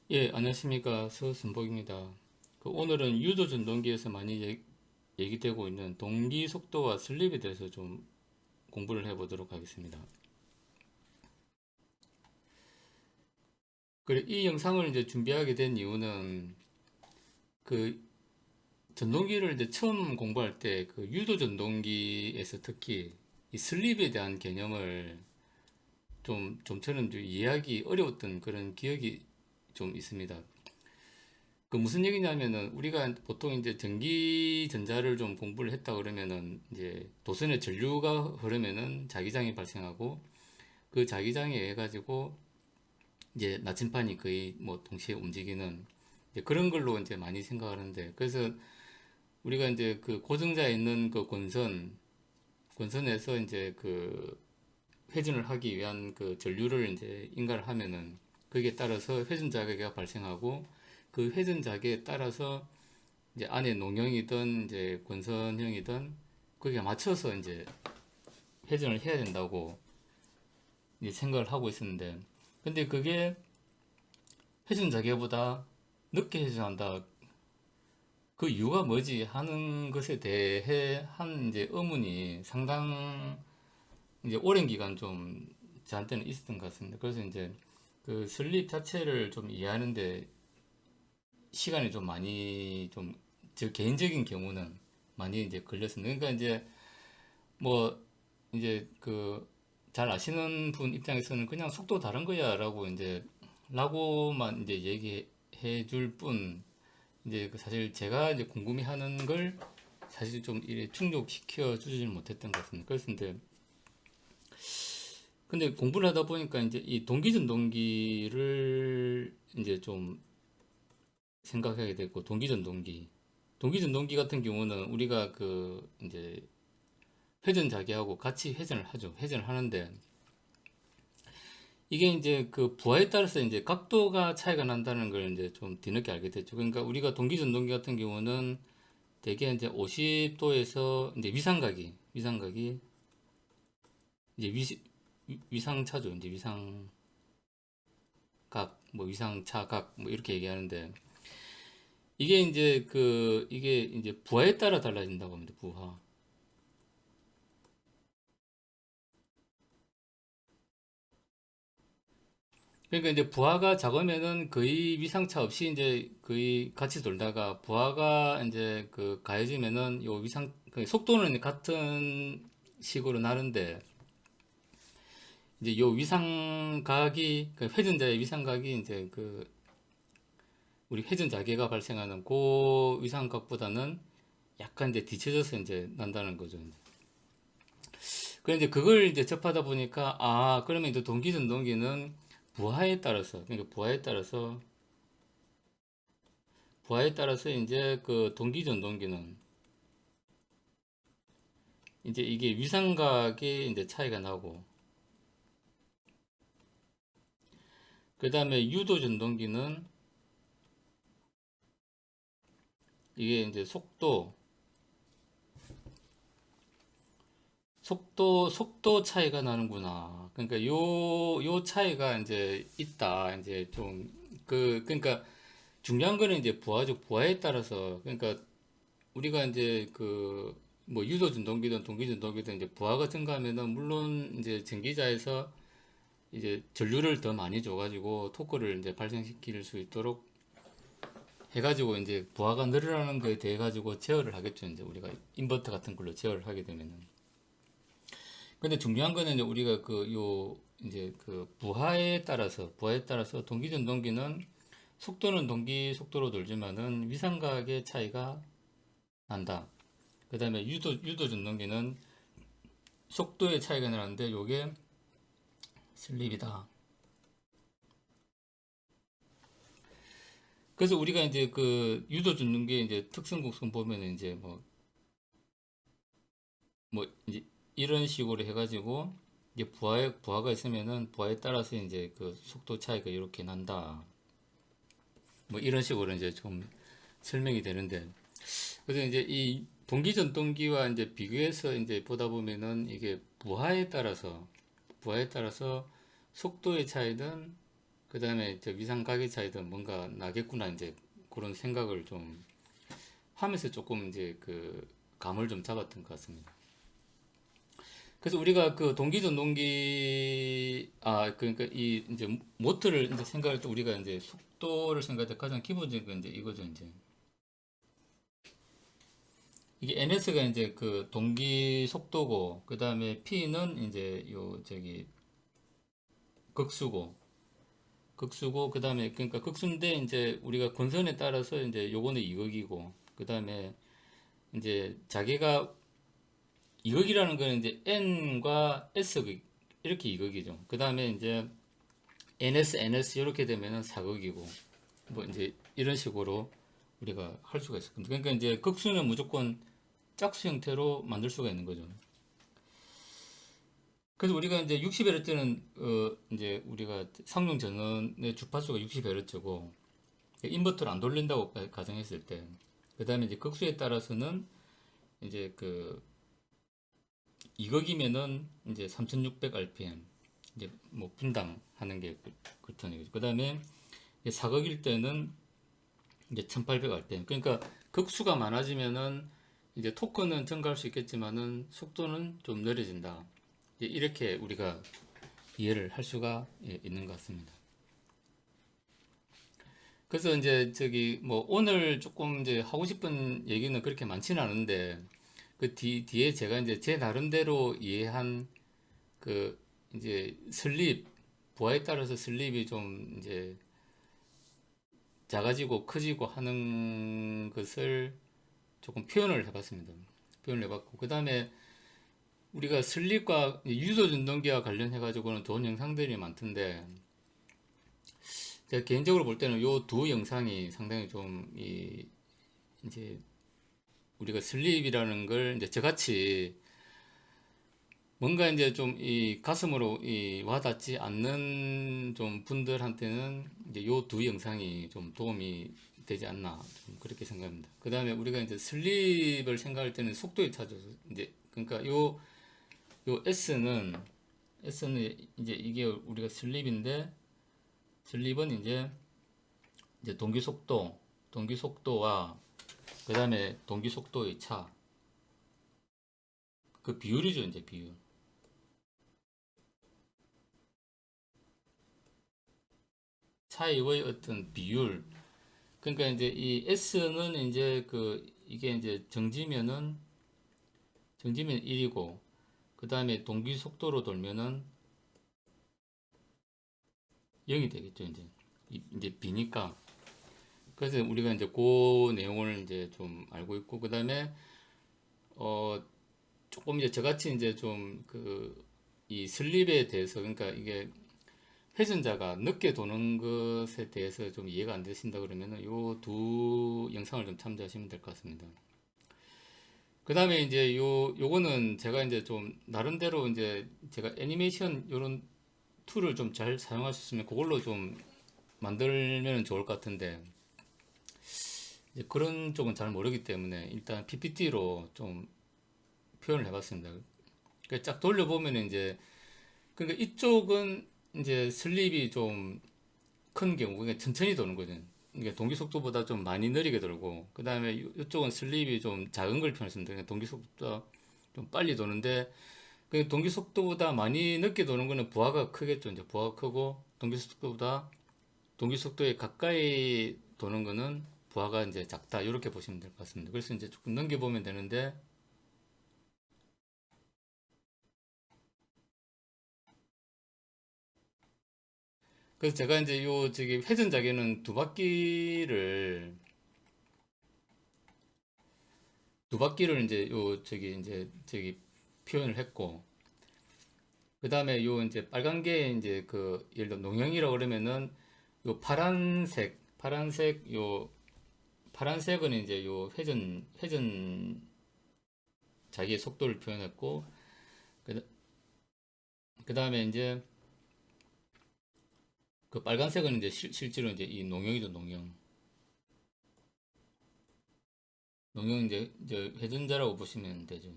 예, 안녕하십니까. 서순복입니다. 오늘은 유도 전동기에서 많이 얘기되고 있는 동기 속도와 슬립에 대해서 좀 공부를 해보도록 하겠습니다. 그래, 이 영상을 이제 준비하게 된 이유는 그 전동기를 이제 처음 공부할 때 그 유도 전동기에서 특히 이 슬립에 대한 개념을 좀처럼 좀 이해하기 어려웠던 그런 기억이 좀 있습니다. 그 무슨 얘기냐면은 우리가 보통 이제 전기전자를 좀 공부를 했다 그러면은 이제 도선의 전류가 흐르면은 자기장이 발생하고 그 자기장에 의해 가지고 이제 나침판이 거의 뭐 동시에 움직이는 이제 그런 걸로 이제 많이 생각하는데, 그래서 우리가 이제 그 고정자에 있는 그 권선에서 이제 그 회전을 하기 위한 그 전류를 이제 인가를 하면은 거기에 따라서 회전 자극이 발생하고 그 회전 자극에 따라서 이제 안에 농형이든 이제 권선형이든 거기에 맞춰서 이제 회전을 해야 된다고 이제 생각을 하고 있었는데, 근데 그게 회전 자체보다 늦게 회전한다. 그 이유가 뭐지 하는 것에 대해 한 이제 의문이 상당 이제 오랜 기간 좀 저한테는 있었던 것 같습니다. 그래서 이제 그 설립 자체를 좀 이해하는데 시간이 좀 많이 좀 저 개인적인 경우는 많이 이제 걸렸습니다. 그러니까 이제 뭐 이제 그 잘 아시는 분 입장에서는 그냥 속도 다른 거야라고 이제 라고만 이제 얘기해 줄 뿐, 이제 그 사실 제가 이제 궁금해하는 걸 사실 좀 이래 충족시켜 주질 못했던 것 같습니다. 그래서 근데 공부를 하다 보니까 이제 이 동기전동기를 이제 좀 생각하게 됐고, 동기전동기 같은 경우는 우리가 그 이제 회전 자기하고 같이 회전을 하죠. 회전을 하는데 이게 이제 그 부하에 따라서 이제 각도가 차이가 난다는 걸 이제 좀 뒤늦게 알게 됐죠. 그러니까 우리가 동기전동기 같은 경우는 대개 이제 50도에서 이제 위상각이 이제 위상차죠. 이제 위상각, 뭐 위상차각 뭐 이렇게 얘기하는데, 이게 이제 부하에 따라 달라진다고 합니다. 부하. 그러니까 이제 부하가 작으면은 거의 위상차 없이 이제 거의 같이 돌다가 부하가 이제 그 가해지면은 요 그 속도는 같은 식으로 나는데 이제 요 위상각이 그 회전자의 위상각이 이제 그 우리 회전 자계가 발생하는 그 위상각보다는 약간 이제 뒤쳐져서 이제 난다는 거죠. 이제. 그런데 이제 그걸 이제 접하다 보니까 아 그러면 이제 동기전동기는 부하에 따라서 이제 그 동기전동기는 이제 이게 위상각의 이제 차이가 나고, 그 다음에 유도전동기는 이게 이제 속도 차이가 나는구나. 그러니까 요 차이가 이제 있다. 이제 좀 그러니까 중요한 거는 이제 부하죠. 부하에 따라서 그러니까 우리가 이제 그 뭐 유도전동기든 동기전동기든 이제 부하가 증가하면은 물론 이제 전기자에서 이제 전류를 더 많이 줘가지고 토크를 이제 발생시킬 수 있도록 해가지고 이제 부하가 늘어나는 거에 대해 가지고 제어를 하겠죠. 이제 우리가 인버터 같은 걸로 제어를 하게 되면은. 근데 중요한 거는 이제 우리가 이제 그 부하에 따라서 동기전동기는 속도는 동기 속도로 돌지만은 위상각의 차이가 난다. 그 다음에 유도전동기는 속도의 차이가 나는데 요게 슬립이다. 그래서 우리가 이제 그 유도전동기의 이제 특성 곡선 보면은 이제 뭐 이제 이런 식으로 해가지고 이제 부하가 있으면은 부하에 따라서 이제 그 속도 차이가 이렇게 난다. 뭐 이런 식으로 이제 좀 설명이 되는데, 그래서 이제 이 동기전동기와 이제 비교해서 이제 보다 보면은 이게 부하에 따라서 속도의 차이든 그 다음에 저 위상 가계 차이든 뭔가 나겠구나 이제 그런 생각을 좀 하면서 조금 이제 그 감을 좀 잡았던 것 같습니다. 그래서 우리가 그 동기 전동기 그러니까 이 이제 모터를 이제 생각할 때 우리가 이제 속도를 생각할 때 가장 기본적인 건 이제 이거죠 이제 이게 NS가 이제 그 동기 속도고 그 다음에 P는 이제 요 저기 극수고 그 다음에 그러니까 극수인데 이제 우리가 건선에 따라서 이제 요거는 2극이고 그 다음에 이제 자기가 2극이라는 거는 이제 N과 S극 이렇게 2극이죠. 그 다음에 이제 NS 이렇게 되면은 4극이고 뭐 이제 이런 식으로 우리가 할 수가 있을 겁니다. 그러니까 이제 극수는 무조건 짝수 형태로 만들 수가 있는 거죠. 그래서 우리가 이제 60Hz는 이제 우리가 상용 전원의 주파수가 60Hz고 인버터를 안 돌린다고 가정했을 때 그다음에 이제 극수에 따라서는 이제 그 2극이면은 이제 3600 rpm 이제 뭐 분당 하는 게 그렇다는 얘기죠. 그다음에 4극일 때는 이제 1800 rpm. 그러니까 극수가 많아지면은 이제 토크는 증가할 수 있겠지만은 속도는 좀 느려진다. 이렇게 우리가 이해를 할 수가 있는 것 같습니다. 그래서 이제 저기 뭐 오늘 조금 이제 하고 싶은 얘기는 그렇게 많지는 않은데 그 뒤에 제가 이제 제 나름대로 이해한 그 이제 슬립 부하에 따라서 슬립이 좀 이제 작아지고 커지고 하는 것을 조금 표현을 해봤습니다. 표현을 해봤고 그 다음에 우리가 슬립과 유도 전동기와 관련해 가지고는 좋은 영상들이 많던데 제가 개인적으로 볼 때는 요 두 영상이 상당히 좀 이제 우리가 슬립이라는 걸 이제 저같이 뭔가 이제 좀 이 가슴으로 와닿지 않는 좀 분들한테는 이제 요 두 영상이 좀 도움이 되지 않나 좀 그렇게 생각합니다. 그 다음에 우리가 이제 슬립을 생각할 때는 속도에 찾아서 이제 그러니까 요 S는 이제 이게 우리가 슬립인데 슬립은 이제 동기 속도와 그 다음에 동기 속도의 차, 그 비율이죠, 이제 비율. 차이의 어떤 비율. 그러니까 이제 이 S는 이제 이게 이제 정지면 1이고, 그 다음에 동기 속도로 돌면은 0이 되겠죠, 이제. 이제 B니까. 그래서 우리가 이제 그 내용을 이제 좀 알고 있고, 그 다음에, 어, 조금 이제 저같이 이제 좀 이 슬립에 대해서, 그러니까 이게 회전자가 늦게 도는 것에 대해서 좀 이해가 안 되신다 그러면은 요 두 영상을 좀 참조하시면 될 것 같습니다. 그 다음에 이제 요거는 제가 이제 좀 나름대로 이제 제가 애니메이션 요런 툴을 좀 잘 사용하셨으면 그걸로 좀 만들면 좋을 것 같은데 이제 그런 쪽은 잘 모르기 때문에 일단 PPT로 좀 표현을 해봤습니다. 그러니까 쫙 돌려보면 이제 그러니까 이쪽은 이제 슬립이 좀 큰 경우, 그러니까 천천히 도는 거죠. 그러니까 동기 속도보다 좀 많이 느리게 돌고, 그 다음에 이쪽은 슬립이 좀 작은 걸 표현했습니다. 그러니까 동기 속도가 좀 빨리 도는데, 그 동기 속도보다 많이 늦게 도는 거는 부하가 크겠죠. 이제 부하가 크고, 동기 속도에 가까이 도는 거는 부하가 이제 작다. 이렇게 보시면 될 것 같습니다. 그래서 이제 조금 넘겨보면 되는데, 그래서 제가 이제 저기 회전자개는 두 바퀴를 이제 저기 표현을 했고, 그 다음에 요 이제 빨간 게 이제 예를 들어 농형이라고 그러면은 요 파란색은 이제 요 회전 자기의 속도를 표현했고, 그, 그 다음에 이제 그 빨간색은 이제 실제로 이제 이 농형이죠, 농형. 농형 이제 회전자라고 보시면 되죠.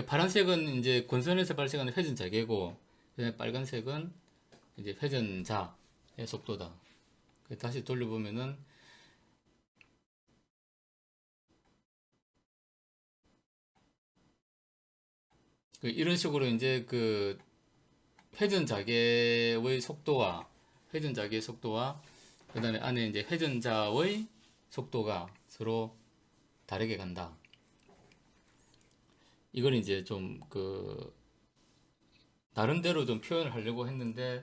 파란색은 이제 권선에서 발생하는 회전 자개고, 그다음에 빨간색은 이제 회전자의 속도다. 다시 돌려보면은 이런 식으로 이제 회전자계의 속도와 그 다음에 안에 이제 회전자의 속도가 서로 다르게 간다. 이걸 이제 좀 나름대로 좀 표현을 하려고 했는데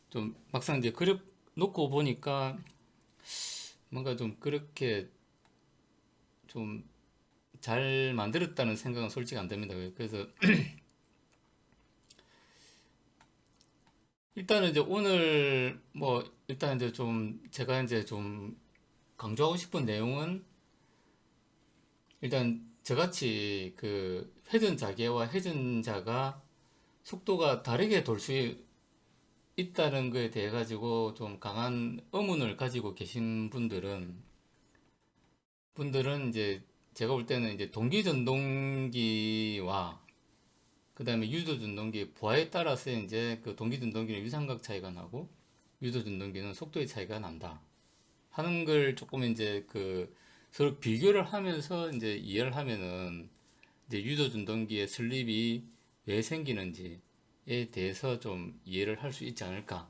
좀 막상 이제 그려 놓고 보니까 뭔가 좀 그렇게 좀 잘 만들었다는 생각은 솔직히 안 듭니다. 그래서 일단은 이제 오늘 뭐 일단 이제 좀 제가 이제 좀 강조하고 싶은 내용은 일단 저같이 회전자계와 회전자가 속도가 다르게 돌 수 있다는 거에 대해 가지고 좀 강한 의문을 가지고 계신 분들은 이제 제가 볼 때는 이제 동기전동기와 그 다음에 유도전동기 부하에 따라서 이제 동기전동기는 위상각 차이가 나고 유도전동기는 속도의 차이가 난다 하는 걸 조금 이제 서로 비교를 하면서 이제 이해를 하면은 이제 유도전동기의 슬립이 왜 생기는지에 대해서 좀 이해를 할 수 있지 않을까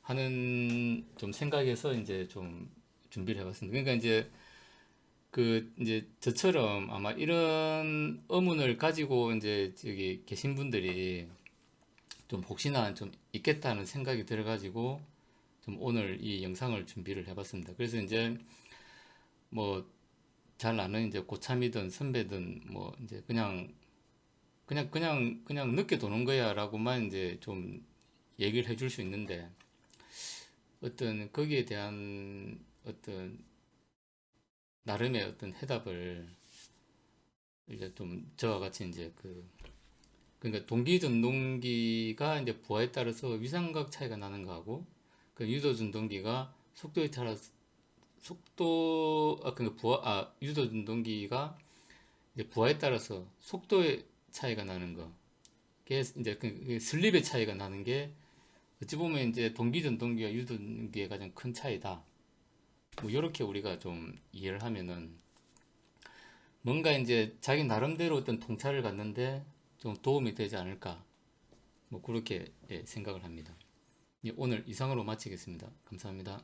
하는 좀 생각에서 이제 좀 준비를 해봤습니다. 그러니까 이제 저처럼 아마 이런 의문을 가지고 이제 저기 계신 분들이 좀 혹시나 좀 있겠다는 생각이 들어가지고 좀 오늘 이 영상을 준비를 해봤습니다. 그래서 이제 뭐 잘 아는 이제 고참이든 선배든 뭐 이제 그냥 늦게 도는 거야라고만 이제 좀 얘기를 해줄 수 있는데 어떤 거기에 대한 어떤 나름의 어떤 해답을 이제 좀 저와 같이 이제 그러니까 동기전동기가 이제 부하에 따라서 위상각 차이가 나는 거하고 유도전동기가 속도에 따라서 유도전동기가 이제 부하에 따라서 속도의 차이가 나는 거. 그게 이제 슬립의 차이가 나는 게 어찌 보면 이제 동기전동기와 유도전동기의 가장 큰 차이다. 뭐 이렇게 우리가 좀 이해를 하면은 뭔가 이제 자기 나름대로 어떤 통찰을 갖는데 좀 도움이 되지 않을까. 뭐 그렇게 생각을 합니다. 오늘 이상으로 마치겠습니다. 감사합니다.